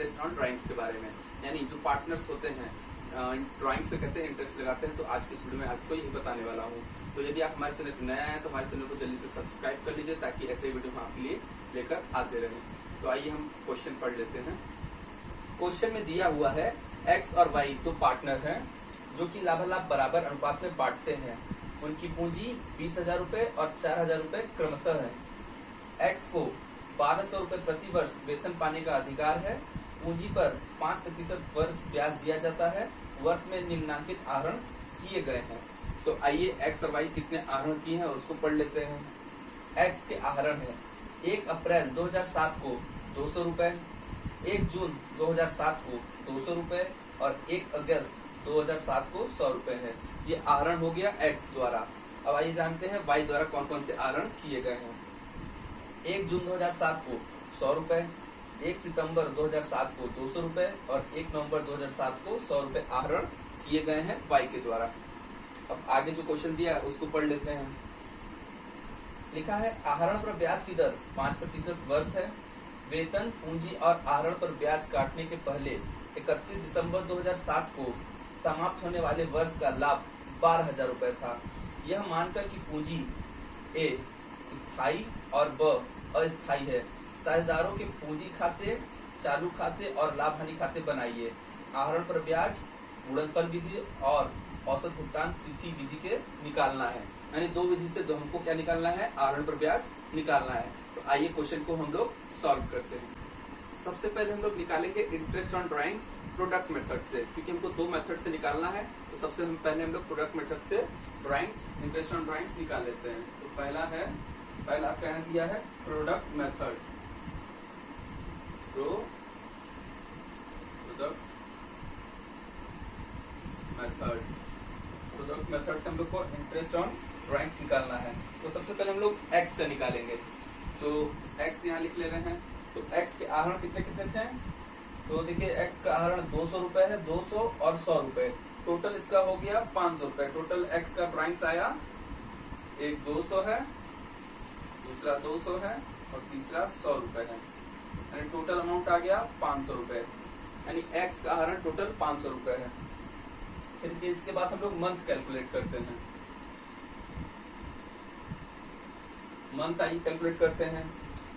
Interest on drawings के बारे में, यानी जो पार्टनर्स होते हैं ड्राइंग्स पे कैसे इंटरेस्ट लगाते हैं। तो आज की इस वीडियो में आपको यही बताने वाला हूँ। तो यदि आप हमारे चैनल पर नया हैं तो हमारे चैनल को जल्दी से सब्सक्राइब कर लीजिए ताकि ऐसे वीडियो हम आपके लिए लेकर आते रहें। तो आइए हम क्वेश्चन पढ़ लेते हैं। क्वेश्चन में दिया हुआ है एक्स और वाई दो पार्टनर हैं जो कि लाभालाभ बराबर अनुपात में बांटते हैं। उनकी पूंजी 20,000 रूपए और 4,000 रूपए क्रमशः है। एक्स को 1,200 रूपए प्रति वर्ष वेतन पाने का अधिकार है। पूंजी पर 5% वर्ष ब्याज दिया जाता है। वर्ष में निम्नांकित आहरण किए गए हैं। तो आइए एक्स और वाई कितने आहरण किए हैं उसको पढ़ लेते हैं। एक्स के आहरण है 1 अप्रैल 2007 को 200 रूपए, 1 जून 2007 को 200 रूपए और 1 अगस्त 2007 को 100 रूपए है। ये आहरण हो गया एक्स द्वारा। अब आइए जानते हैं वाई द्वारा कौन कौन से आहरण किए गए हैं। 1 जून 2007 को 100 रूपए, 1 सितंबर 2007 को 200 रूपए और 1 नवंबर 2007 को 100 रूपए आहरण किए गए हैं वाई के द्वारा। अब आगे जो क्वेश्चन दिया है उसको पढ़ लेते हैं। लिखा है आहरण पर ब्याज की दर 5% वर्ष है। वेतन, पूंजी और आहरण पर ब्याज काटने के पहले 31 दिसंबर 2007 को समाप्त होने वाले वर्ष का लाभ 12,000 रूपए था। यह मानकर कि पूंजी ए स्थायी और ब अस्थायी है, साझेदारों के पूंजी खाते, चालू खाते और लाभ हानि खाते बनाइए। आहरण पर ब्याज, गुणनफल विधि और औसत भुगतान तिथि विधि के निकालना है। यानी दो विधि से हमको क्या निकालना है, आहरण पर ब्याज निकालना है। तो आइए क्वेश्चन को हम लोग सॉल्व करते हैं। सबसे पहले हम लोग निकालेंगे interest on drawings product method से, क्योंकि हमको दो मेथड से निकालना है। तो सबसे पहले हम लोग प्रोडक्ट मेथड से ड्राइंग्स, इंटरेस्ट ऑन ड्राइंग्स निकाल लेते हैं। तो पहला क्या दिया है, प्रोडक्ट मेथड। प्रोडक्ट मेथड से हम लोग को इंटरेस्ट ऑन ड्राइंग्स निकालना है। तो सबसे पहले हम लोग एक्स का निकालेंगे। तो एक्स यहाँ लिख ले रहे हैं। तो एक्स के आहरण कितने कितने थे, तो देखिए एक्स का आहरण 200 रूपये है, 200 और 100 रूपये, टोटल इसका हो गया 500 रूपये। टोटल एक्स का ड्राइंग्स आया, एक 200 है, दूसरा 200 है और तीसरा 100 रूपये है। यानी टोटल अमाउंट आ गया 500 रूपये। यानी एक्स का आहरण टोटल 500 रूपये है। फिर इसके बाद हम लोग मंथ कैलकुलेट करते हैं। मंथ आइए कैलकुलेट करते हैं।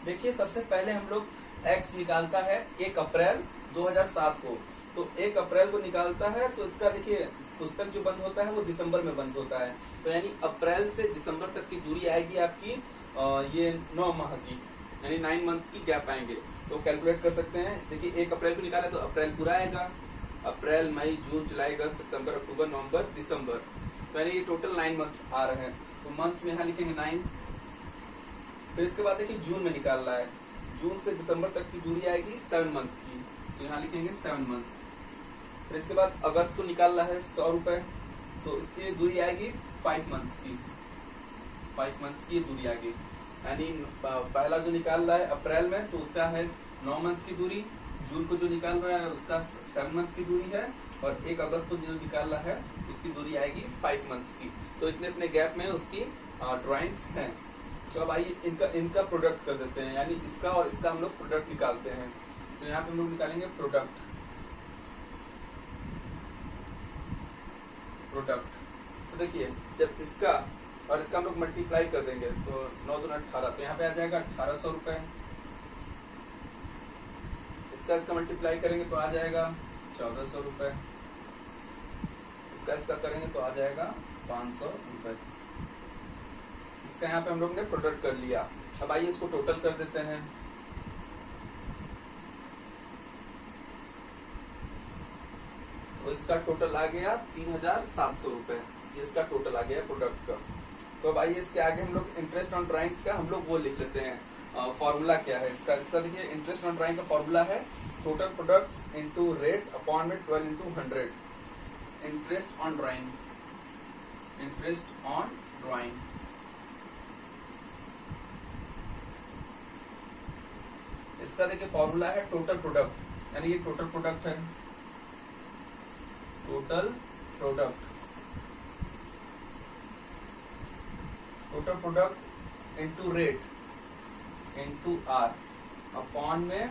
देखिए सबसे पहले हम लोग एक्स निकालता है 1 अप्रैल 2007 को। तो 1 अप्रैल को निकालता है तो इसका देखिए पुस्तक जो बंद होता है वो दिसंबर में बंद होता है। तो यानी अप्रैल से दिसंबर तक की दूरी आएगी आपकी ये 9 माह की, यानी 9 मंथ्स की गैप आएंगे। तो कैलकुलेट कर सकते हैं। देखिए 1 अप्रैल को निकाला तो अप्रैल पूरा आएगा, अप्रैल, मई, जून, जुलाई, अगस्त, सितंबर, अक्टूबर, नवंबर, दिसंबर। तो यानी ये टोटल 9 मंथ्स आ रहे हैं। तो मंथ्स में यहाँ लिखेंगे 9। फिर इसके बाद देखिए जून में निकाल रहा है। जून से दिसंबर तक की दूरी आएगी 7 मंथ की, तो यहाँ लिखेंगे 7 मंथ। फिर इसके बाद अगस्त को निकाल रहा है 100 रूपये, तो इसकी दूरी आएगी 5 मंथ्स की, 5 मंथ्स की दूरी आएगी। यानी पहला जो निकाल रहा है अप्रैल में तो उसका है 9 मंथ की दूरी, जून को जो निकाल रहा है उसका 7 मंथ की दूरी है और 1 अगस्त को जो निकाल रहा है उसकी दूरी आएगी 5 मंथ्स की। तो इतने गैप में उसकी ड्राइंग्स हैं। तो अब आइए इनका प्रोडक्ट कर देते हैं, यानी इसका और इसका हम लोग प्रोडक्ट निकालते हैं। तो यहाँ पे हम लोग निकालेंगे प्रोडक्ट। तो देखिए जब इसका और इसका हम लोग मल्टीप्लाई कर देंगे तो 9 दूना 18, तो यहाँ पे आ जाएगा 1800 रूपये। इसका मल्टीप्लाई करेंगे तो आ जाएगा 1400 रूपये। इसका करेंगे तो आ जाएगा 500 रूपये। इसका यहाँ पे हम लोग ने प्रोडक्ट कर लिया। अब आइए इसको टोटल कर देते हैं। तो इसका टोटल आ गया 3,700 रूपये। इसका टोटल आ गया प्रोडक्ट का। तो अब आइए इसके आगे हम लोग इंटरेस्ट ऑन ड्राइंग्स का हम लोग वो लिख लेते हैं। फॉर्मूला क्या है इसका देखिए इंटरेस्ट ऑन ड्राइंग का फॉर्मूला है total products into rate upon में 12 into 100। इंटरेस्ट ऑन ड्राइंग, इसका देखिए फॉर्मूला है टोटल प्रोडक्ट, यानी ये टोटल प्रोडक्ट है, total product into rate into R upon में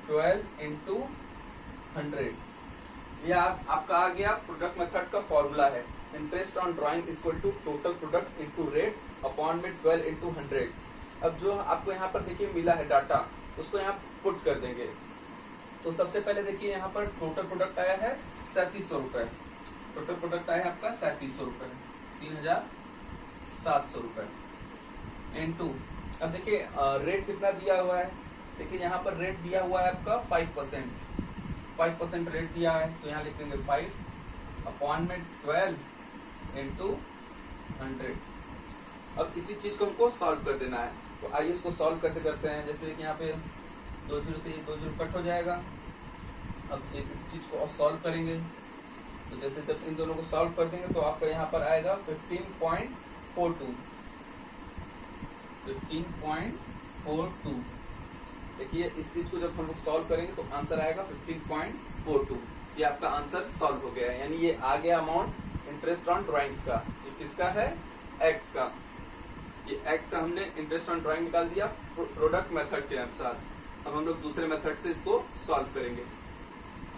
12 इंटू 100। ये आपका आ गया प्रोडक्ट मेथड का फॉर्मूला है। Interest on drawing equal to total product into rate upon में 12 इंटू 100। अब जो आपको यहाँ पर देखिए मिला है डाटा, उसको यहाँ पुट कर देंगे। तो सबसे पहले देखिए यहाँ पर टोटल प्रोडक्ट आया है 3700 रुपए। टोटल प्रोडक्ट आया है आपका 3700 रुपए, 3700 रुपए इंटू, अब देखिए रेट कितना दिया हुआ है। देखिए यहाँ पर रेट दिया हुआ है आपका 5% रेट दिया है, तो यहाँ लिख देंगे 5 अपॉन में 12 इंटू 100। अब इसी चीज को हमको सॉल्व कर देना है। तो आइए इसको सॉल्व कैसे करते हैं। जैसे कि यहाँ पे 2 जीरो से 2 जीरो कट हो जाएगा। अब इस चीज को सॉल्व करेंगे, तो जैसे जब इन दोनों को सॉल्व कर देंगे तो आपका यहाँ पर आएगा 15.42। देखिए इस चीज को जब हम लोग सॉल्व करेंगे तो आंसर आएगा 15.42। ये आपका आंसर सॉल्व हो गया है, यानी ये आ गया अमाउंट इंटरेस्ट ऑन ड्राइंग्स का। ये किसका है? एक्स का। ये एक्स का हमने इंटरेस्ट ऑन ड्राइंग निकाल दिया प्रोडक्ट मेथड के अनुसार। अब हम लोग दूसरे मेथड से इसको सॉल्व करेंगे।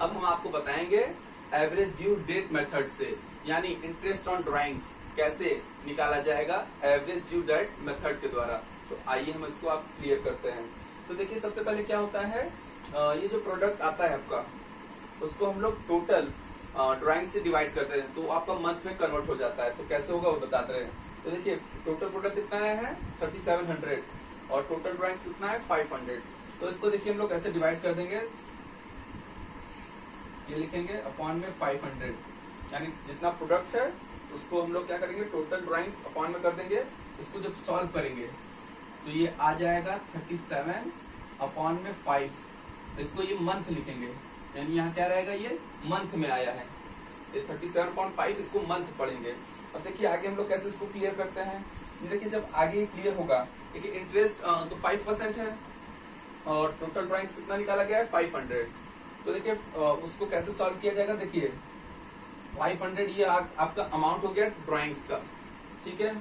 अब हम आपको बताएंगे एवरेज ड्यू डेट मेथड से, यानी इंटरेस्ट ऑन ड्राइंग्स कैसे निकाला जाएगा एवरेज ड्यू डेट मेथड के द्वारा। तो आइए हम इसको आप क्लियर करते हैं। तो देखिए सबसे पहले क्या होता है, ये जो प्रोडक्ट आता है आपका, उसको हम लोग टोटल ड्राइंग से डिवाइड करते हैं, तो आपका मंथ में कन्वर्ट हो जाता है। तो कैसे होगा वो बताते रहे। तो देखिए टोटल प्रोडक्ट कितना आया है 3700 और टोटल ड्राइंग्स कितना है 500। तो इसको देखिए हम लोग ऐसे डिवाइड कर देंगे, ये लिखेंगे अपॉन में 500, यानी जितना प्रोडक्ट है उसको हम लोग क्या करेंगे टोटल ड्राइंग्स अपॉन में कर देंगे। इसको जब सॉल्व करेंगे तो ये आ जाएगा 37 अपॉन में 5। इसको ये मंथ लिखेंगे, यानी यहाँ क्या रहेगा, ये मंथ में आया है। ये 37.5 इसको मंथ पढ़ेंगे। अब देखिए आगे हम लोग कैसे इसको क्लियर करते हैं। देखिए जब आगे क्लियर होगा, देखिए इंटरेस्ट तो 5% है और टोटल ड्राइंग्स कितना निकाला गया है 500। तो देखिए उसको कैसे सॉल्व किया जाएगा। देखिए 500 ये आपका अमाउंट हो गया ड्राइंग्स का, ठीक है,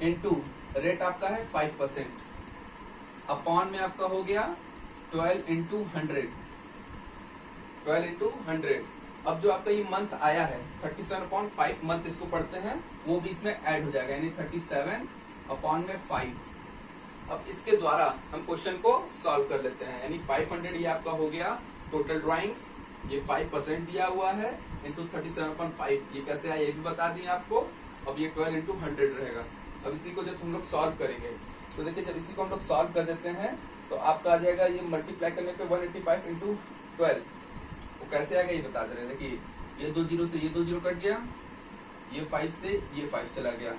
इनटू रेट आपका है 5%, अपॉन में आपका हो गया 12 इंटू 100। अब जो आपका ये मंथ आया है 37.5 मंथ इसको पढ़ते हैं, वो भी इसमें ऐड हो जाएगा, यानी 37 अपॉन में 5। अब इसके द्वारा हम क्वेश्चन को सॉल्व कर लेते हैं। यानी 500 ये आपका हो गया टोटल ड्राइंग्स, ये 5% दिया हुआ है इंटू 37.5। ये कैसे आया ये भी बता दिए आपको। अब ये 12 इंटू 100 रहेगा। अब इसी को जब हम लोग सॉल्व करेंगे तो देखिए जब इसी को हम लोग सॉल्व कर देते हैं तो आपका आ जाएगा, ये मल्टीप्लाई करने पे 185 इंटू 12। वो कैसे आएगा ये बता दे रहे हैं। देखिए ये 2 जीरो से ये 2 जीरो कट गया, ये 5 से ये 5 चला गया।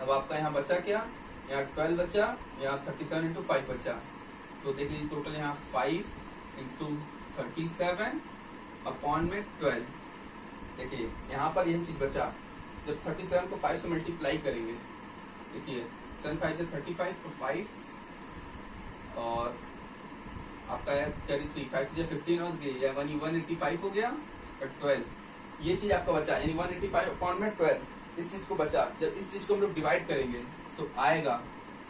अब आपका यहाँ बचा क्या, यहाँ 12 बचा, यहाँ 37 इंटू 5 बचा। तो देख लीजिए टोटल यहाँ 5 इंटू 37 अपॉन में 12। देखिए यहाँ पर यही चीज बचा। जब 37 को 5 से मल्टीप्लाई करेंगे, देखिए 7 5 से 35 तो 5 और आपका कैरी 3 5 से 15 और 185 हो गया और 12। ये चीज आपका बचा, यानी 185 अपॉन में 12 इस चीज को बचा। जब इस चीज को हम लोग डिवाइड करेंगे तो आएगा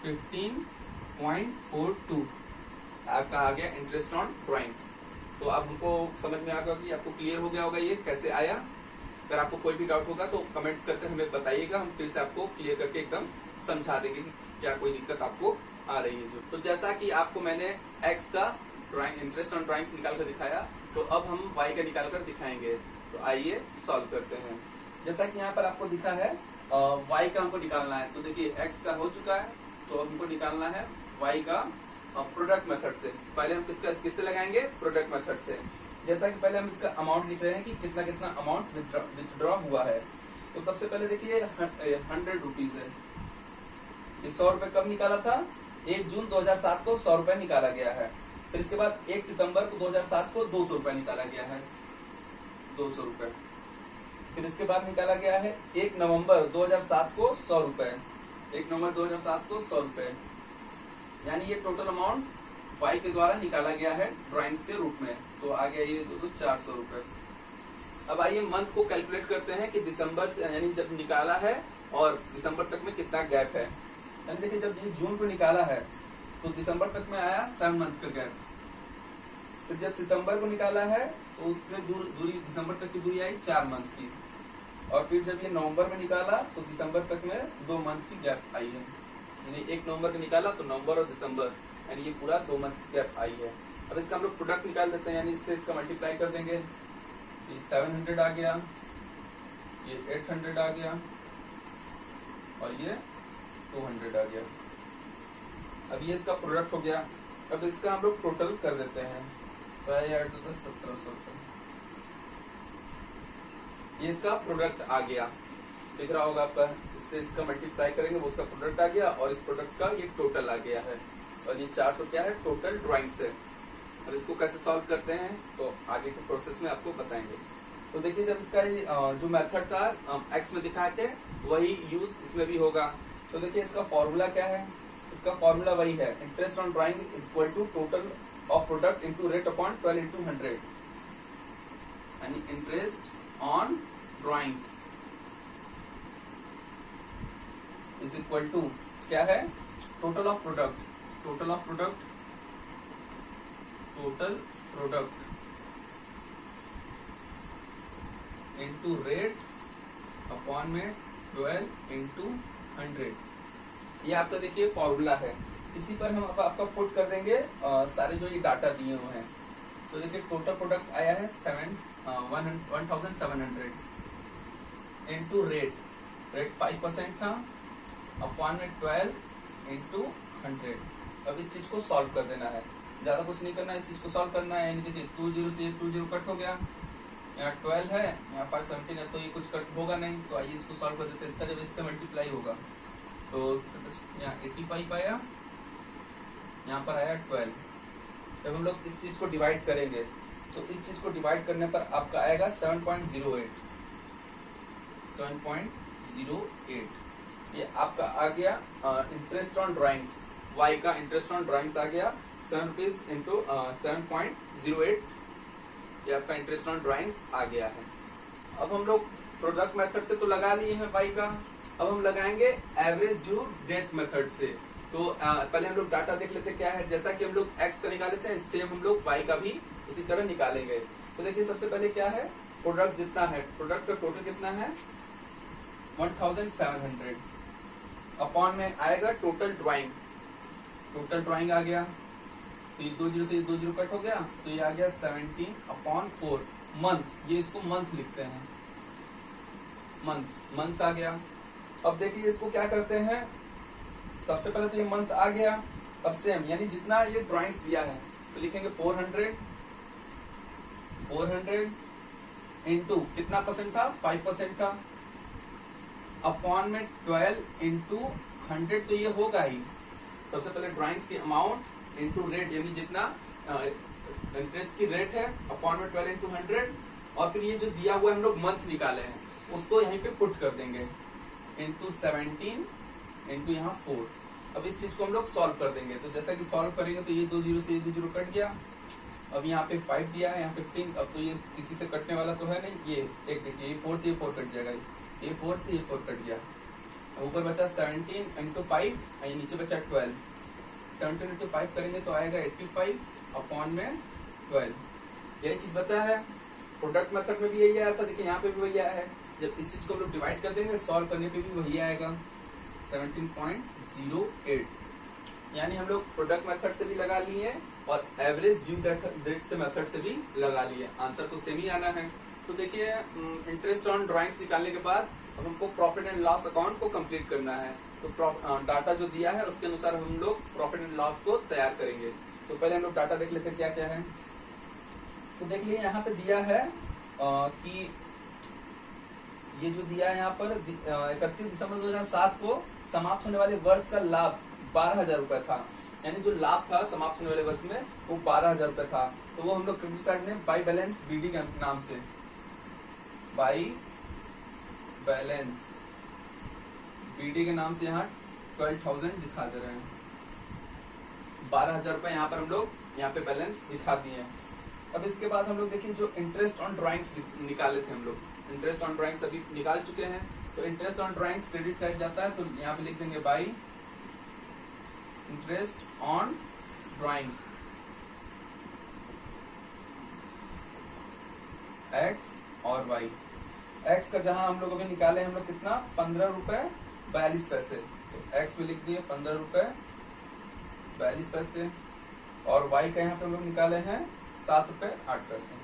15.42 आपका आ गया इंटरेस्ट ऑन ड्राइंग्स। तो अब हमको समझ में आ गया कि आपको क्लियर हो गया होगा ये कैसे आया। अगर आपको कोई भी डाउट होगा तो कमेंट्स करके हमें बताइएगा, हम फिर से आपको क्लियर करके एकदम समझा देंगे कि क्या कोई दिक्कत आपको आ रही है। तो जैसा कि आपको मैंने एक्स का ड्राइंग इंटरेस्ट ऑन ड्राइंग्स निकाल कर दिखाया, तो अब हम वाई का निकाल कर दिखाएंगे। तो आइए सॉल्व करते हैं। जैसा कि यहाँ पर आपको दिखा है वाई का हमको निकालना है। तो देखिए एक्स का हो चुका है, तो अब हमको निकालना है वाई का प्रोडक्ट मेथड से। पहले हम किससे लगाएंगे, प्रोडक्ट मेथड से। जैसा कि पहले हम इसका अमाउंट लिख रहे हैं कि कितना कितना अमाउंट विथड्रॉ हुआ है। तो सबसे पहले देखिए 100 रुपीज है। ये 100 रुपए कब निकाला था, 1 जून 2007 को 100 रुपए निकाला गया है। फिर इसके बाद 1 सितंबर को 2007 को 200 रुपए निकाला गया है, 200 रुपए। फिर इसके बाद निकाला गया है 1 नवंबर 2007 को 100 रुपए, 1 नवंबर 2007 को 100 रुपए। यानी ये टोटल अमाउंट वाई के द्वारा निकाला गया है ड्राइंग्स के रूप में। तो आ गया ये 400 रुपए। अब आइए मंथ को कैलकुलेट करते हैं कि दिसंबर से, यानी जब निकाला है और दिसंबर तक में कितना गैप है। यानी देखिए जब ये जून को निकाला है तो दिसंबर तक में आया 7 मंथ का गैप। फिर जब सितंबर को निकाला है तो उससे दूरी दिसंबर तक की दूरी आई 4 मंथ की, और फिर जब ये नवंबर में निकाला तो दिसंबर तक में 2 मंथ की गैप आई है। यानी 1 नवंबर को निकाला तो नवंबर और दिसंबर, यानी ये पूरा 2 मंथ की गैप आई है। अब इसका हम लोग प्रोडक्ट निकाल देते हैं, यानी इससे इसका मल्टीप्लाई कर देंगे। ये 700 आ गया, ये 800 आ गया, और ये 200 आ गया। अब ये इसका प्रोडक्ट हो गया। अब इसका हम लोग टोटल कर देते हैं, तो 1700 रुपए। ये इसका प्रोडक्ट आ गया, दिख रहा होगा आपका। इससे इसका मल्टीप्लाई करेंगे, वो उसका प्रोडक्ट आ गया, और इस प्रोडक्ट का ये टोटल आ गया है। और ये 400 क्या है, टोटल ड्राइंग्स है। और इसको कैसे सॉल्व करते हैं तो आगे के प्रोसेस में आपको बताएंगे। तो देखिए, जब इसका जो मेथड था एक्स में दिखाए थे, वही यूज इसमें भी होगा। तो देखिए, इसका फॉर्मूला क्या है, इसका फॉर्मूला वही है, interest on drawing is equal to total of product into rate upon 12 into 100, यानी interest on drawings is equal to क्या है, total of product, total of product, total product into rate upon में 12 into 100। ये आपका देखिए formula है। इसी पर हम अब आपका पुट कर देंगे सारे जो ये डाटा दिए हुए हैं। तो देखिए, टोटल प्रोडक्ट आया है 1700 इंटू रेट 5% था, अपॉन में 12 इंटू 100। अब इस चीज को सॉल्व कर देना है, ज्यादा कुछ नहीं करना है, इस चीज को सॉल्व करना है। यानी देखिए 20 से 20 कट हो गया, यहाँ 12 है, यहाँ 517 है, तो ये कुछ कट होगा नहीं। तो आइए इसको सॉल्व कर देते हैं। इसका जब इससे मल्टीप्लाई होगा तो यहाँ 85 आया, यहाँ पर आया 12। जब हम लोग इस चीज को डिवाइड करेंगे तो इस चीज को डिवाइड करने पर आपका आएगा 7.08। ये आपका आ गया इंटरेस्ट ऑन ड्राइंग्स, वाई का इंटरेस्ट ऑन ड्राइंग्स आ गया 7 रुपीज इंटू 7.08। ये आपका इंटरेस्ट ऑन ड्राइंग्स आ गया है। अब हम लोग प्रोडक्ट मेथड से तो लगा लिए हैं वाई का, अब हम लगाएंगे एवरेज ड्यू डेट मेथड से। तो पहले हम लोग डाटा देख लेते हैं क्या है। जैसा कि हम लोग एक्स का निकाले थे, सेम हम लोग वाई का भी उसी तरह निकालेंगे। तो देखिए, सबसे पहले क्या है, प्रोडक्ट जितना है, प्रोडक्ट का टोटल कितना है 1700, अपॉन में आएगा टोटल ड्राइंग, टोटल ड्राइंग आ गया। तो ये 20 से 20 कट हो गया, तो ये आ गया 17/4 मंथ। ये इसको मंथ लिखते हैं, मंथ्स आ गया। अब देखिए, इसको क्या करते हैं, सबसे पहले तो ये मंथ आ गया। अब सेम, यानी जितना ये ड्राइंग्स दिया है तो लिखेंगे 400 इंटू कितना परसेंट था, 5% था, अपॉन में 12 इंटू 100। तो ये होगा ही, सबसे पहले ड्राइंग्स की अमाउंट इंटू रेट, यानी जितना इंटरेस्ट की रेट है, अपॉन में 12 इंटू 100। और फिर ये जो दिया हुआ है हम लोग मंथ निकाले हैं, उसको यहीं पे पुट कर देंगे इंटू 17 इंटू यहाँ 4। अब इस चीज को हम लोग सॉल्व कर देंगे। तो जैसा कि सॉल्व करेंगे तो ये 20 से 20 कट गया। अब यहाँ पे 5 दिया है, यहाँ 15। अब तो ये किसी से कटने वाला तो है नहीं, ये एक देखिए, ये 4 से ये 4 कट जाएगा, ये 4 से ये 4 कट गया। ऊपर बचा 17 इंटू 5, ये नीचे बचा 12। 17 इंटू 5 करेंगे तो आएगा 85 अपॉन में 12। यही चीज बचा है। प्रोडक्ट मेथड में भी यही आया था, देखिए यहाँ पे भी वही आया है। जब इस चीज को हम लोग डिवाइड कर देंगे, सॉल्व करने पे भी वही आएगा 17.08। यानी हम लोग प्रोडक्ट मेथड से भी लगा लिए और एवरेज ड्यू डेट से मेथड से भी लगा लिए, आंसर तो सेम ही आना है। तो देखिए, इंटरेस्ट ऑन ड्राइंग्स निकालने के बाद अब हमको प्रॉफिट एंड लॉस अकाउंट को कंप्लीट करना है। तो डाटा जो दिया है उसके अनुसार हम लोग प्रॉफिट एंड लॉस को तैयार करेंगे। तो पहले हम लोग डाटा देख लेते हैं क्या क्या है। तो देख लिए, यहाँ पे दिया है कि ये जो दिया है यहाँ पर 31 दिसंबर 2007 को समाप्त होने वाले वर्ष का लाभ 12,000 रुपए था। यानी जो लाभ था समाप्त होने वाले वर्ष में वो 12,000 रुपए था। तो वो हम लोग क्रेडिट साइड में बाई बैलेंस बीडी के नाम से, बाई बैलेंस बीडी के नाम से यहाँ 12,000 दिखा दे रहे हैं। 12,000 रुपए यहाँ पर हम लोग यहाँ पे बैलेंस दिखा दिए। अब इसके बाद हम लोग देखिए, जो इंटरेस्ट ऑन ड्राइंग्स निकाले थे हम लोग, इंटरेस्ट ऑन ड्राइंग्स अभी निकाल चुके हैं। तो interest on drawings credit side जाता है, तो यहाँ पे लिख देंगे by interest on drawings x और वाई। एक्स का जहां हम लोग अभी निकाले हम लोग कितना 15 रुपए 42 पैसे, तो एक्स में लिख दिए 15 रुपए 42 पैसे, और वाई का यहाँ पे हम लोग निकाले हैं 7 रुपए 8 पैसे,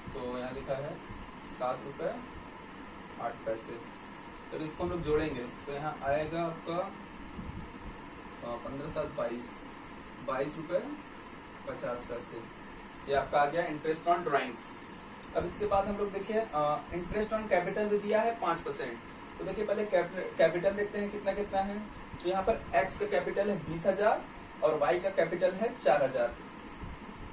तो यहाँ लिखा है 7 रुपए 8 पैसे। तो इसको हम लोग जोड़ेंगे तो यहाँ आएगा आपका 15 7 22 22 रुपए 50 पैसे। ये आपका आ गया इंटरेस्ट ऑन ड्राइंग्स। अब इसके बाद हम लोग देखिए इंटरेस्ट ऑन कैपिटल भी दिया है 5%। तो देखिए पहले कैपिटल देखते हैं कितना कितना है। तो यहाँ पर एक्स का कैपिटल है 20,000 और वाई का कैपिटल है 4,000।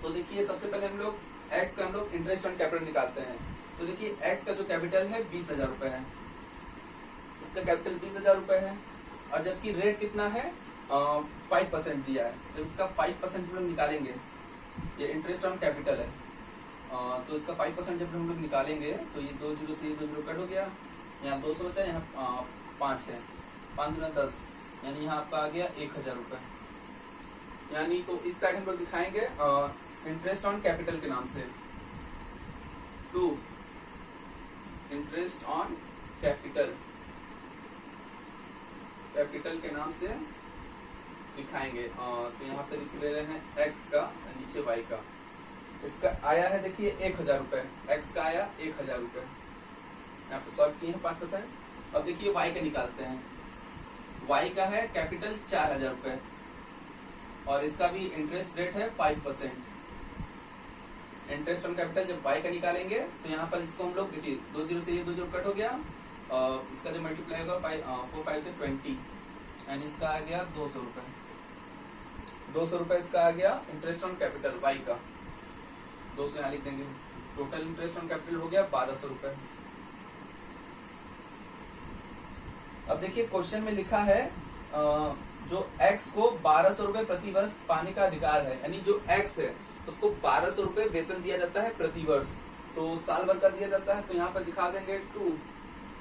तो देखिए सबसे पहले हम लोग एक्स का हम लोग इंटरेस्ट ऑन कैपिटल निकालते हैं। तो देखिए एक्स का जो कैपिटल है 20,000 रुपए है, इसका कैपिटल 20,000 रुपए है, और जबकि रेट कितना है 5% दिया है, तो इसका 5% हम लोग निकालेंगे। ये इंटरेस्ट ऑन कैपिटल है, तो इसका 5% जब हम लोग निकालेंगे तो ये 2 जीरो से ये 2 जीरो कट हो गया, यहाँ 200 बचा, यहाँ 5 है, 5 गुना 10, यानी यहाँ आपका आ गया 1,000 रुपए। यानी तो इस साइड हम लोग दिखाएंगे इंटरेस्ट ऑन कैपिटल के नाम से, टू इंटरेस्ट ऑन कैपिटल के नाम से दिखाएंगे। तो यहाँ पे लिख दे रहे हैं एक्स का, नीचे वाई का। इसका आया है देखिए 1,000 रुपए, एक्स का आया 1,000 रुपए, यहाँ पे सॉल्व किए हैं 5%। अब देखिए वाई का निकालते हैं। वाई का है कैपिटल 4,000 रुपए और इसका भी इंटरेस्ट रेट है 5%। इंटरेस्ट ऑन कैपिटल जब वाई का निकालेंगे तो यहाँ पर इसको हम लोग देखिए 2 जीरो से ये 2 जीरो कट हो गया, इसका जो मल्टीप्लाई होगा 4 5 से 20, एंड इसका आ गया 200 रुपए। 200 रुपए इसका आ गया इंटरेस्ट ऑन कैपिटल वाई का, 200 यहाँ लिख देंगे। टोटल इंटरेस्ट ऑन कैपिटल हो गया 1,200 रुपए। अब देखिए क्वेश्चन में लिखा है जो एक्स को 1,200 रुपए प्रति वर्ष पाने का अधिकार है, यानी जो एक्स है उसको 1,200 रुपए वेतन दिया जाता है प्रति वर्ष, तो साल भर का दिया जाता है। तो यहाँ पर दिखा देंगे 2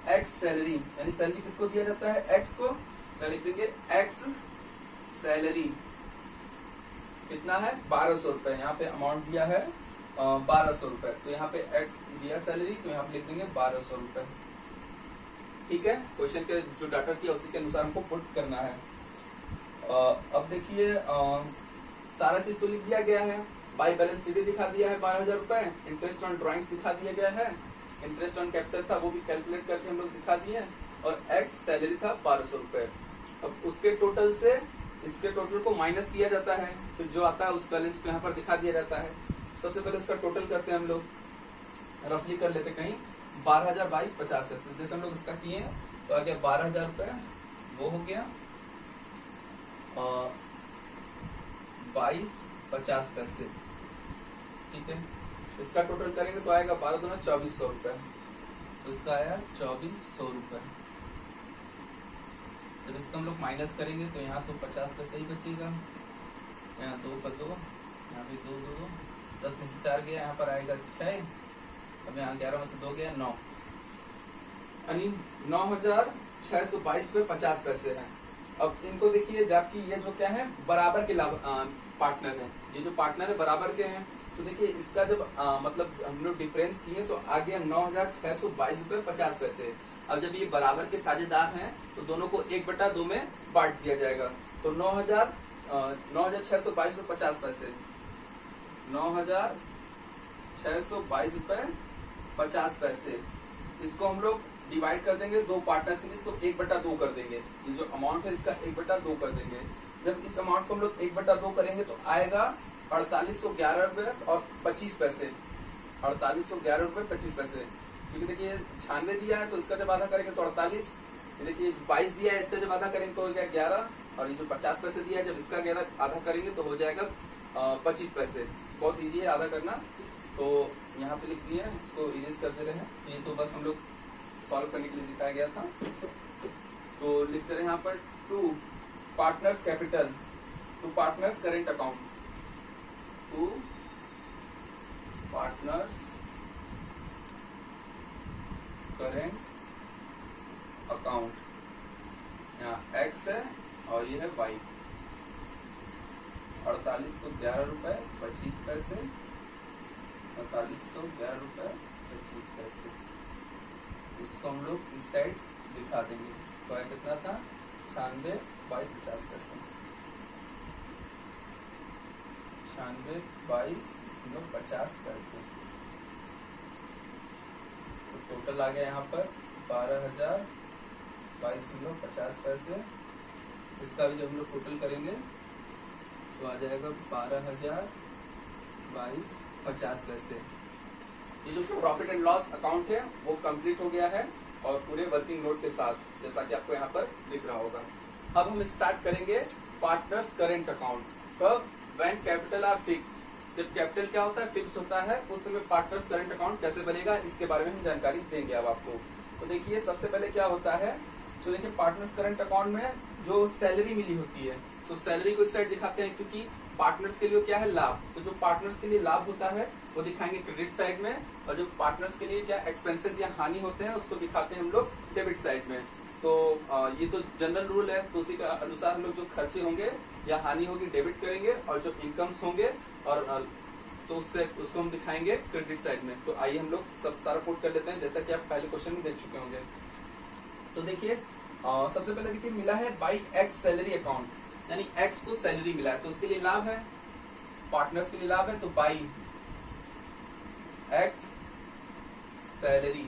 एक्स सैलरी, यानी सैलरी किसको दिया जाता है एक्स को, तो लिख देंगे एक्स सैलरी कितना है 1,200 रुपए, यहाँ पे अमाउंट दिया है 1,200 रुपए, तो यहाँ पे एक्स दिया सैलरी, तो यहाँ पे लिख देंगे 1,200 रुपए। ठीक है, क्वेश्चन के जो डाटा दिया उसी के अनुसार हमको पुट करना है। अब देखिए सारा चीज तो लिख दिया गया है। बाई बैलेंस शीट दिखा दिया है 12,000 रुपए, इंटरेस्ट ऑन ड्राइंग्स दिखा दिया गया है, इंटरेस्ट ऑन कैपिटल था वो भी कैलकुलेट करके हम लोग दिखा दिए, और एक्स सैलरी था 1,200 रुपए। अब उसके टोटल से इसके टोटल को माइनस किया जाता है, फिर जो आता है उस बैलेंस को यहाँ पर दिखा दिया जाता है। सबसे पहले उसका टोटल करते हैं हम लोग, रफली कर लेते कहीं 12,022 50 पैसे। जैसे हम लोग इसका किए तो आ गया 12,000 रुपए, वो हो गया 22 50 पैसे। ठीक है, इसका टोटल करेंगे तो आएगा 12 दूना 2,400 रुपए, तो इसका आया 2,400 रुपए। जब इसका हम लोग माइनस करेंगे तो यहाँ तो 50 पैसे ही बचेगा, यहाँ 2 का 2, यहाँ भी 2 2 2, 10 में से 4 गया, यहाँ पर आएगा 6, अब यहाँ 11 में से 2 गया 9, यानी 9,622 रुपए 50 पैसे है। अब इनको देखिए जबकि ये जो क्या है बराबर के पार्टनर है, ये जो पार्टनर है बराबर के हैं, तो देखिए इसका जब मतलब हम लोग डिफरेंस किए तो आ गया 9,622 रुपए 50 पैसे। अब जब ये बराबर के साझेदार हैं तो दोनों को 1/2 में बांट दिया जाएगा, तो 9,622 रुपए 50 पैसे, 9,622 रुपए 50 पैसे। इसको हम लोग डिवाइड कर देंगे दो पार्टनर्स के लिए, इसको 1/2 कर देंगे। ये जो अमाउंट है इसका 1/2 कर देंगे। जब इस अमाउंट को हम लोग 1/2 करेंगे तो आएगा 4,811 रुपए और 25 पैसे, 4,811 रुपए 25 पैसे। क्योंकि देखिए 96 दिया है तो इसका जब आधा करेंगे तो 48, देखिए 22 दिया है इसका जब आधा करेंगे तो हो गया 11, और ये जो 50 पैसे दिया है जब इसका 11 आधा करेंगे तो हो जाएगा 25 पैसे। बहुत इजी है आधा करना, तो यहाँ पे लिख दिए, इसको इरेज कर दे रहे हैं। ये तो बस हम लोग सॉल्व करने के लिए दिखाया गया था, तो लिख दे रहे हैं यहाँ पर 2 partners capital, 2 partners current account, 2 partners current account. यहाँ एक्स है और ये है वाई, 4,811 रुपए 25 पैसे, 4,811 रुपए 25 पैसे। इसको हम लोग इस साइड दिखा देंगे। तो आया कितना था 96 22 50 पैसे, 96 22 50 पैसे। तो टोटल आ गया यहाँ पर 12,000 22.50 पैसे। इसका भी जब हम लोग टोटल करेंगे तो आ जाएगा 12,000 22.50 पैसे। ये जो प्रॉफिट एंड लॉस अकाउंट है वो कंप्लीट हो गया है और पूरे वर्किंग नोट के साथ, जैसा कि आपको यहाँ पर दिख रहा होगा। अब हम स्टार्ट करेंगे पार्टनर्स करेंट अकाउंट। कब? When capital are fixed. जब कैपिटल क्या होता है? फिक्स होता है, उस समय पार्टनर्स करेंट अकाउंट कैसे बनेगा इसके बारे में हम जानकारी देंगे अब आपको। तो देखिए सबसे पहले क्या होता है, तो देखिए पार्टनर्स करेंट अकाउंट में जो सैलरी मिली होती है तो सैलरी को इस साइड दिखाते हैं, क्योंकि पार्टनर्स के लिए क्या है? लाभ। तो जो पार्टनर्स के लिए लाभ होता है वो दिखाएंगे क्रेडिट साइड में, और जो पार्टनर्स के लिए क्या एक्सपेंसेस या हानि होते हैं उसको दिखाते हैं हम लोग डेबिट साइड में। तो ये तो जनरल रूल है, तो उसी के अनुसार हम लोग जो खर्चे होंगे या हानि होगी डेबिट करेंगे, और जो इनकम्स होंगे और तो उससे उसको हम दिखाएंगे क्रेडिट साइड में। तो आइए हम लोग सब सारा कोट कर लेते हैं, जैसा कि आप पहले क्वेश्चन में देख चुके होंगे। तो देखिए सबसे पहले देखिए मिला है बाई एक्स सैलरी अकाउंट, यानी एक्स को सैलरी मिला है तो उसके लिए लाभ है, पार्टनर्स के लिए लाभ है। तो बाई एक्स सैलरी,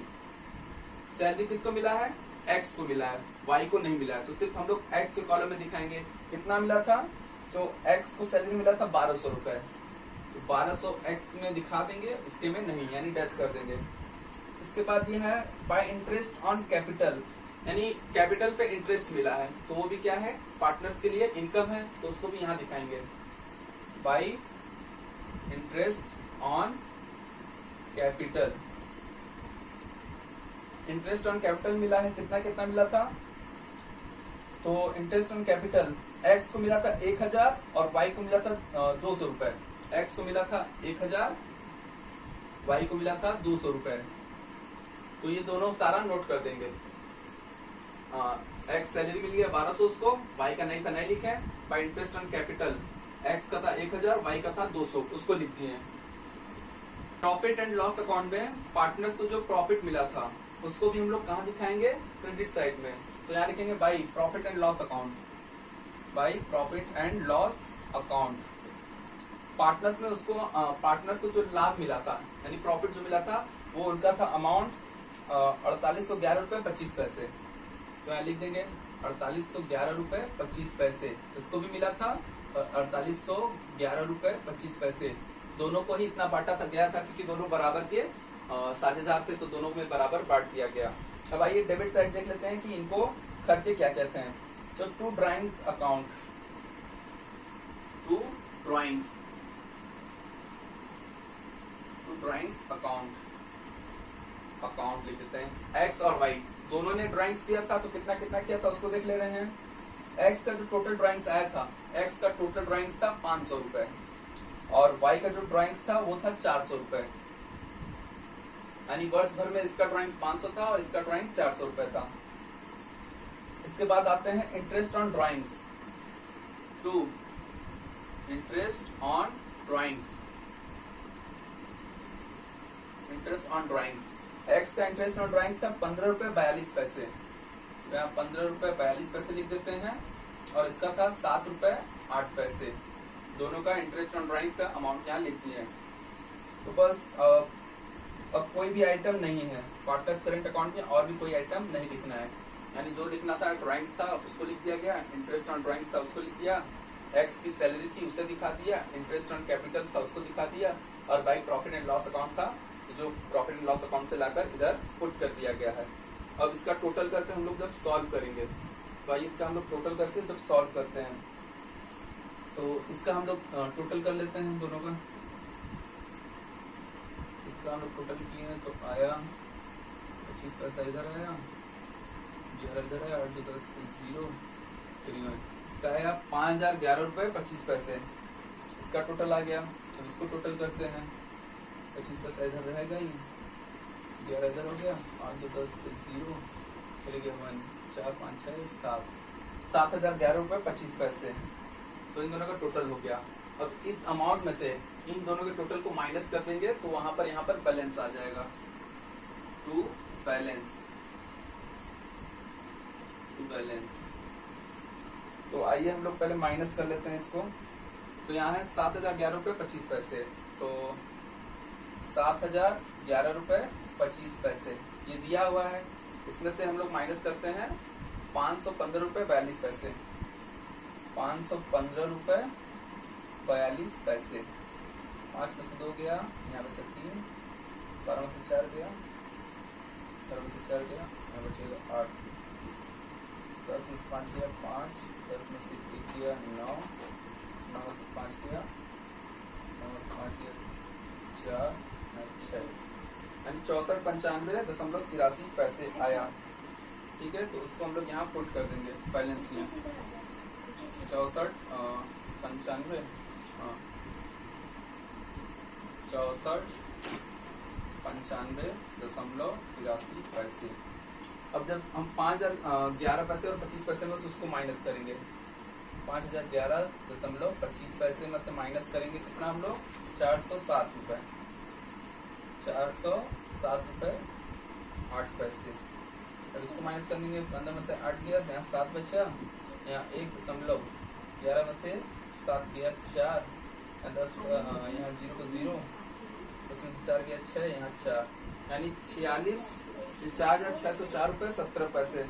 सैलरी किसको मिला है? एक्स को मिला है, वाई को नहीं मिला है। तो सिर्फ हम लोग एक्स के कॉलम में दिखाएंगे कितना मिला था। तो एक्स को सैलरी मिला था 1200 रुपए, तो 1200 एक्स में दिखा देंगे, इसके में नहीं, यानी डैश कर देंगे। इसके बाद ये है बाय इंटरेस्ट ऑन कैपिटल, यानी कैपिटल पे इंटरेस्ट मिला है तो वो भी क्या है? पार्टनर्स के लिए इनकम है, तो उसको भी यहाँ दिखाएंगे bye interest on capital. Interest on capital मिला है, कितना कितना मिला था? तो इंटरेस्ट ऑन कैपिटल एक्स को मिला था 1000 और वाई को मिला था 200 रुपए। एक्स को मिला था 1000, वाई को मिला था 200 रुपए। तो ये दोनों सारा नोट कर देंगे। एक्स सैलरी मिल गया 1200 उसको, वाई का नहीं था नहीं लिखे। Bye interest on capital x का था 1000, वाई का था 200, उसको लिख दिए। प्रॉफिट एंड लॉस अकाउंट में पार्टनर्स को जो प्रॉफिट मिला था उसको भी हम लोग कहाँ दिखाएंगे? क्रेडिट साइड में। तो यहाँ लिखेंगे by profit and loss account, by profit and loss account. Partners में उसको पार्टनर्स को जो लाभ मिला था यानी प्रॉफिट जो मिला था वो उनका था अमाउंट 4811 रुपए 25 पैसे। तो यहाँ लिख देंगे 4811 रुपए 25 पैसे, इसको भी मिला था 4811 रुपए 25 पैसे। दोनों को ही इतना बांटा था गया था क्योंकि दोनों बराबर के साझेदार थे, तो दोनों में बराबर बांट दिया गया। अब आइए डेबिट साइड देख लेते हैं कि इनको खर्चे क्या कहते हैं। तो to drawings account, to drawings account लिख देते हैं। एक्स और वाई दोनों ने ड्राइंग्स किया था, तो कितना कितना किया था उसको देख ले रहे हैं। एक्स का जो टोटल ड्राइंग्स आया था, एक्स का टोटल ड्राइंग्स था 500 रुपए, और वाई का जो ड्राइंग्स था वो था 400 रुपए। यानी वर्ष भर में इसका ड्राइंग्स 500 था और इसका ड्राइंग 400 रुपए था। इसके बाद आते हैं interest on drawings, to interest on drawings, interest on drawings. X का इंटरेस्ट ऑन ड्राइंग्स था 15 रुपए 42 पैसे, तो यहाँ 15 रुपए 42 पैसे लिख देते हैं, और इसका था 7 रुपए 8 पैसे। दोनों का इंटरेस्ट ऑन ड्राइंग्स का अमाउंट यहाँ लिख दिए। तो बस अब कोई भी आइटम नहीं है पार्टनर्स करेंट अकाउंट में, और भी कोई आइटम नहीं लिखना है। यानी जो लिखना था ड्राइंग्स था उसको लिख दिया गया, इंटरेस्ट ऑन ड्राइंग्स था उसको लिख दिया, एक्स की सैलरी थी उसे दिखा दिया, इंटरेस्ट ऑन कैपिटल था उसको दिखा दिया, और by profit and loss account था जो प्रॉफिट एंड लॉस अकाउंट से लाकर इधर पुट कर दिया गया है। अब इसका टोटल करके हम लोग जब सॉल्व करेंगे, तो आइए इसका हम लोग टोटल करके जब सॉल्व करते हैं तो इसका हम लोग टोटल कर लेते हैं दोनों का। इसका हम लोग टोटल किए हैं तो आया 25 पैसा इधर आया, 11 इधर आया, 8 10 0, इसका आया 5011 रुपए 25 पैसे। इसका टोटल आ गया। अब इसको टोटल करते हैं, 25 पैसा इधर रहेगा ही, 11 इधर हो गया, 8 10 0, चले गया 1 4 5 6 7, 7011 रुपए 25 पैसे। तो इन दोनों का टोटल हो गया। अब इस अमाउंट में से इन दोनों के टोटल को माइनस कर देंगे तो वहां पर यहाँ पर बैलेंस आ जाएगा। टू बैलेंस तो आइए हम लोग पहले माइनस कर लेते हैं इसको। तो यहाँ है 7,011 रुपये 25 पैसे। तो 7,011 रुपये 25 पैसे ये दिया हुआ है। इसमें से हम लोग माइनस करते हैं 515 रुपये 42 पैसे। 515 रुपये 42 पैसे। 5 में से 2 गया, यहाँ बचा 3, 12 में से 4 गया, 12 में से 4 गया, यहाँ बचेगा 8, 10 में से 5 गया 5, 10 में से 1 गया 9, 9 में से 5 गया, 9 में से 5 गया 4, 6, यानी 6495.83 पैसे आया। ठीक है, तो उसको हम लोग यहाँ पुट कर देंगे बैलेंस में। 6495 6495.83 पैसे। अब जब हम 5,011 पैसे और 25 पैसे में से उसको माइनस करेंगे, 5,011.25 पैसे में से माइनस करेंगे कितना हम लोग 407 रुपए 8 पैसे। अब इसको माइनस कर देंगे, 15 में से 8 गया, यहाँ 7 बचा, यहाँ 1.11 में से 7 गया 4, 10 यहाँ 0 को 0, उसमें से 4 गया 6, यहाँ 4, यानी 4,604.17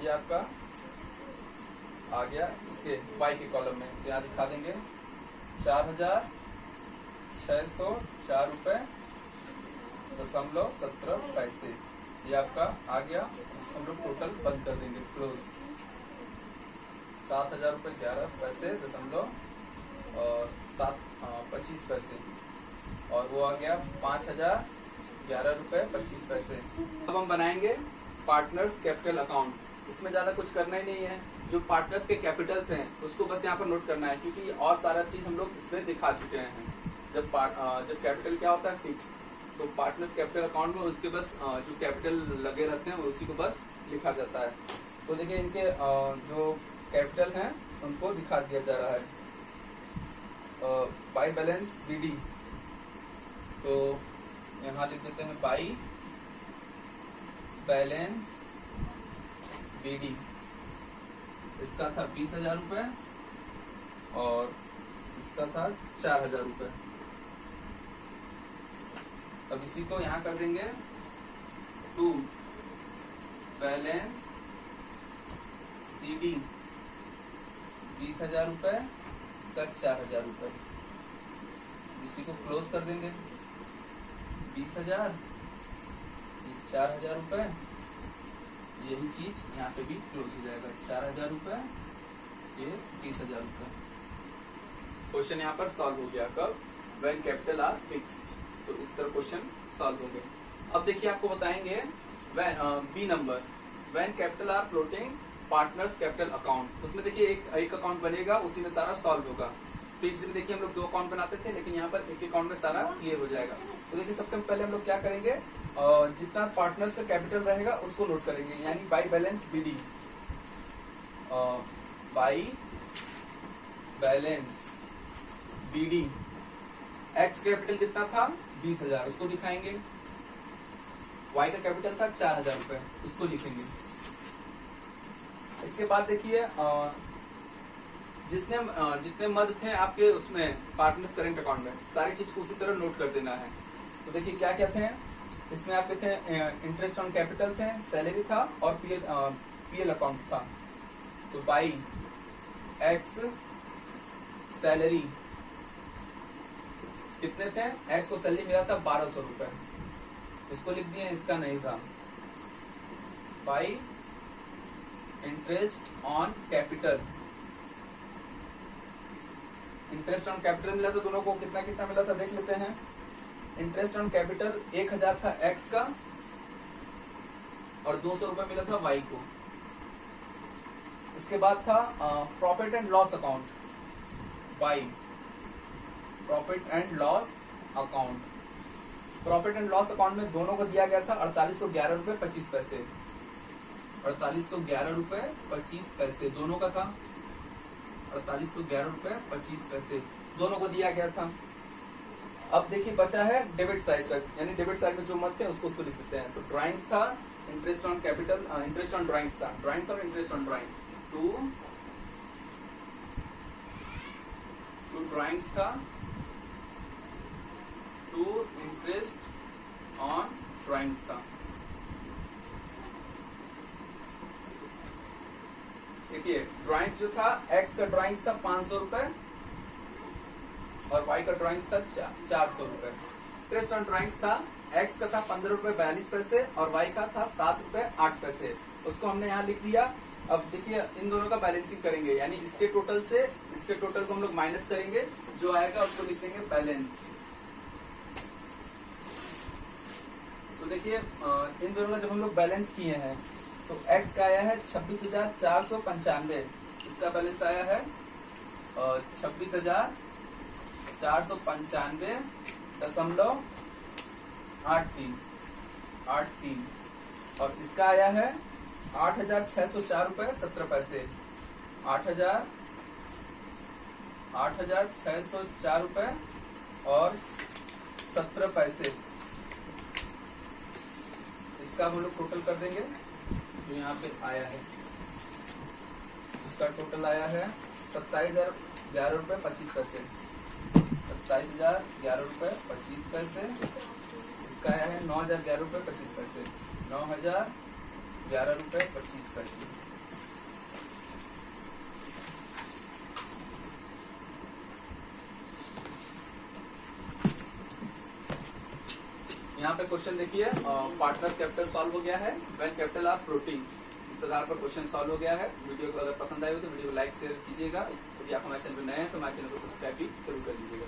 ये आपका आ गया इसके वाई के कॉलम में। तो यहाँ दिखा देंगे 4,604.17 ये आपका आ गया। इसको हम लोग टोटल बंद कर देंगे, क्लोज। 7,011.25 और वो आ गया 5,011.25। अब हम बनाएंगे पार्टनर्स कैपिटल अकाउंट। इसमें ज्यादा कुछ करना ही नहीं है, जो पार्टनर्स के कैपिटल थे उसको बस यहाँ पर नोट करना है, क्योंकि और सारा चीज हम लोग इसमें दिखा चुके हैं। जब कैपिटल क्या होता है फिक्स्ड, तो पार्टनर्स कैपिटल अकाउंट में उसके बस जो कैपिटल लगे रहते हैं उसी को बस लिखा जाता है। तो देखिए इनके जो कैपिटल हैं उनको दिखा दिया जा रहा है बाई बैलेंस बीडी। तो यहाँ लिख देते हैं बाई बैलेंस बीडी। इसका था 20,000 रुपए और इसका था 4,000 रुपए। अब इसी को यहाँ कर देंगे टू बैलेंस सीडी 20,000 रुपए, इसका 4,000 रुपए। इसी को क्लोज कर देंगे, 20,000 ये 4,000 रुपए, यही चीज यहाँ पे भी क्लोज हो जाएगा। 4,000 रुपए ये 30,000 रुपए। क्वेश्चन यहाँ पर सॉल्व हो गया। कब? When capital are fixed. तो इस तरह क्वेश्चन सॉल्व होंगे। अब देखिए आपको बताएंगे B number, when capital are floating partners capital account. उसमें देखिए एक अकाउंट बनेगा, उसी में सारा सॉल्व होगा। फिक्स्ड में देखिए हम लोग 2 अकाउंट बनाते थे, लेकिन यहाँ पर एक अकाउंट में सारा क्लियर हो जाएगा। तो देखिए सबसे पहले हम लोग क्या करेंगे, जितना पार्टनर्स का कैपिटल रहेगा उसको नोट करेंगे, यानी by balance BD. By balance BD X capital कितना था 20,000, उसको दिखाएंगे। वाई का कैपिटल था 4,000 रुपए, उसको लिखेंगे। इसके बाद देखिए जितने मद थे आपके उसमें पार्टनर्स करेंट अकाउंट में, सारी चीज को उसी तरह नोट कर देना है। तो देखिए क्या क्या थे इसमें आपके थे, इंटरेस्ट ऑन कैपिटल थे, सैलरी था और पीएल अकाउंट था। तो बाई एक्स सैलरी कितने थे, एक्स को सैलरी मिला था 1,200 रुपए, इसको लिख दिए, इसका नहीं था। By interest on capital, interest on capital मिला तो दोनों को कितना कितना मिला था देख लेते हैं। इंटरेस्ट ऑन कैपिटल 1,000 था एक्स का और 200 रुपए मिला था वाई को। इसके बाद था profit and loss account, by profit and loss account. Profit and loss account में दोनों को दिया गया था 4811 रुपए 25 पैसे, 4811 रुपए 25 पैसे दोनों का था। 4811 रुपए 25 पैसे दोनों को दिया गया था। अब देखिए बचा है डेबिट साइड का, यानी डेबिट साइड में जो मत थे उसको लिख देते हैं। तो ड्राइंग्स था, interest on capital, interest on drawings था, ड्राइंग्स और interest on drawing, to drawings था, टू इंटरेस्ट ऑन ड्राइंग्स था। देखिए ड्राइंग्स जो था, एक्स का ड्राइंग्स था 500 रुपए और वाई का ड्राइंग्स था 400 रुपए। इंटरेस्ट ऑन ड्राइंग्स था, एक्स का था 15 रुपए 42 पैसे और वाई का था 7 रुपए 8 पैसे। उसको हमने यहाँ लिख दिया। अब देखिए इन दोनों का बैलेंसिंग करेंगे, यानी इसके टोटल से इसके टोटल को हम लोग माइनस करेंगे, जो आएगा उसको लिख देंगे बैलेंस। तो देखिए इन दोनों का जब हम लोग बैलेंस किए हैं तो x का आया है 26,495, इसका बैलेंस आया है 26,495.83 और इसका आया है 8,604 रुपए 17 पैसे, 8,604 रुपए और 17 पैसे। इसका हम लोग टोटल कर देंगे, जो यहाँ पे आया है इसका टोटल आया है 27,011 रुपए 25 पैसे, 27,011 रुपए 25 पैसे। इसका आया है 9,011 रुपए 25 पैसे, 9,011 रुपए 25 पैसे। यहाँ पे क्वेश्चन देखिए, पार्टनर्स कैपिटल सॉल्व हो गया है, व्हेन कैपिटल आर फ्लोटिंग, इस आधार पर क्वेश्चन सॉल्व हो गया है। वीडियो को अगर पसंद आए हो तो वीडियो को लाइक शेयर कीजिएगा। यदि आप हमारे चैनल पर नए हैं तो हमारे चैनल को सब्सक्राइब भी जरूर कर लीजिएगा।